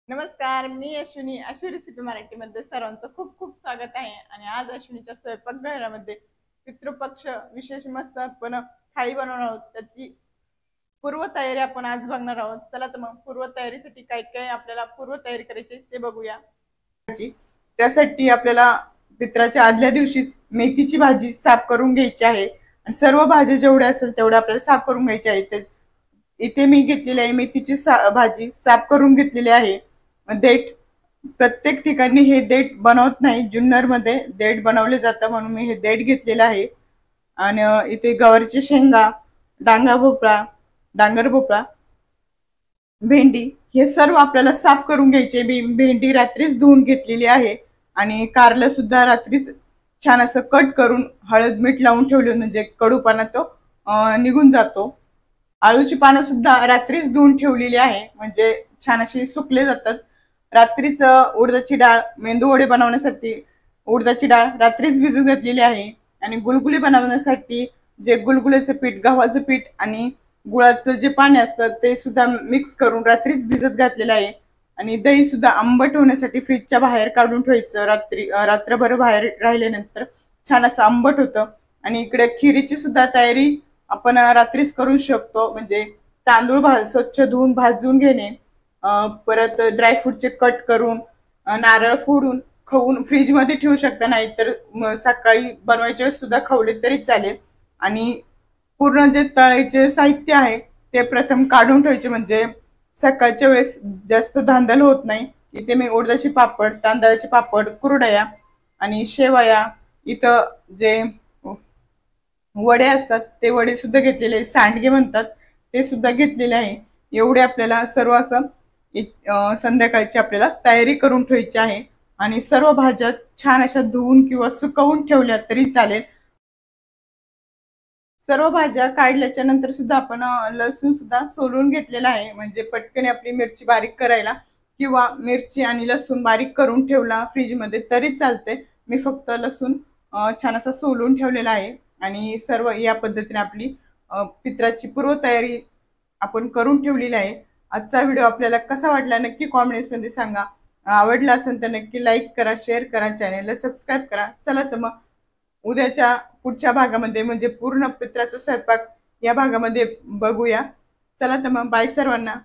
नमस्कार, मी अश्विनी. अश्वी रेसिपी मराठीमध्ये सर्वांचं खूप खूप स्वागत आहे. आणि आज अश्विनीच्या स्वयंपाकघरामध्ये पितृपक्ष विशेष मस्त आपण थाळी बनवणार आहोत. त्याची पूर्वतयारी आपण आज बघणार आहोत. चला तर मग पूर्वतयारीसाठी काय काय आपल्याला पूर्वतयारी करायची ते बघूया. त्यासाठी आपल्याला पित्राच्या आदल्या दिवशीच मेथीची भाजी साफ करून घ्यायची आहे. आणि सर्व भाज्या जेवढ्या असेल तेवढ्या आपल्याला साफ करून घ्यायच्या आहेत. इथे मी घेतलेली आहे मेथीची भाजी साफ करून घेतलेली आहे. देठ प्रत्येक ठिकाणी हे देठ बनवत नाही, जुन्नर मध्ये देठ बनवले जातं म्हणून मी हे देठ घेतलेलं आहे. आणि इथे गवारीची शेंगा, डांगर भोपळा, भेंडी हे सर्व आपल्याला साफ करून घ्यायचे. भेंडी रात्रीच धुवून घेतलेली आहे. आणि कारलं सुद्धा रात्रीच छान असं कट करून हळद मीठ लावून ठेवले, म्हणजे कडूपणा तो निघून जातो. आळूची पानं सुद्धा रात्रीच धुवून ठेवलेली आहे, म्हणजे छान अशी सुकले जातात. रात्रीच उडदाची डाळ, मेंदू वडे बनवण्यासाठी उडदाची डाळ रात्रीच भिजत घातलेली आहे. आणि गुलगुली बनवण्यासाठी जे गुलगुल्याचं पीठ, गव्हाचं पीठ आणि गुळाचं जे पाणी असतं ते सुद्धा मिक्स करून रात्रीच भिजत घातलेलं आहे. आणि दही सुद्धा आंबट होण्यासाठी फ्रीजच्या बाहेर काढून ठेवायचं. रात्रभर बाहेर राहिल्यानंतर छान असं आंबट होतं. आणि इकडे खिरीची सुद्धा तयारी आपण रात्रीच करू शकतो, म्हणजे तांदूळ स्वच्छ धुवून भाजून घेणे, परत ड्रायफ्रूटचे कट करून, नारळ फोडून खवून फ्रीज मध्ये ठेवू शकता, नाही तर सकाळी बनवायच्या वेळेस सुद्धा खवले तरी चालेल. आणि पूर्ण जे तळायचे साहित्य आहे ते प्रथम काढून ठेवायचे, म्हणजे सकाळच्या वेळेस जास्त धांदल होत नाही. इथे मी उडदाचे पापड, तांदळाचे पापड, कुरडया आणि शेवया, इथं जे वडे असतात ते वडे सुद्धा घेतलेले, सांडगे म्हणतात ते सुद्धा घेतलेले आहे. एवढे आपल्याला सर्व असं संध्याकाळची आपल्याला तयारी करून ठेवायची आहे. आणि सर्व भाज्या छान अशा धुवून किंवा सुकवून ठेवल्या तरी चालेल. सर्व भाज्या काढल्याच्या नंतर सुद्धा आपण लसूण सुद्धा सोलून घेतलेला आहे, म्हणजे पटकन आपली मिरची बारीक करायला, किंवा मिरची आणि लसूण बारीक करून ठेवला फ्रीज मध्ये तरी चालते. मी फक्त लसूण छान असा सोलून ठेवलेला आहे. आणि सर्व या पद्धतीने आपली पित्राची पूर्वतयारी आपण करून ठेवलेली आहे. आजचा व्हिडिओ आपल्याला कसा वाटला नक्की कॉमेंट्स मध्ये सांगा. आवडला असेल तर नक्की लाईक करा, शेअर करा, चॅनेलला सबस्क्राईब करा. चला तर मग उद्याच्या पुढच्या भागामध्ये, म्हणजे पूर्ण पित्राचा स्वयंपाक या भागामध्ये बघूया. चला तर मग बाय सर्वांना.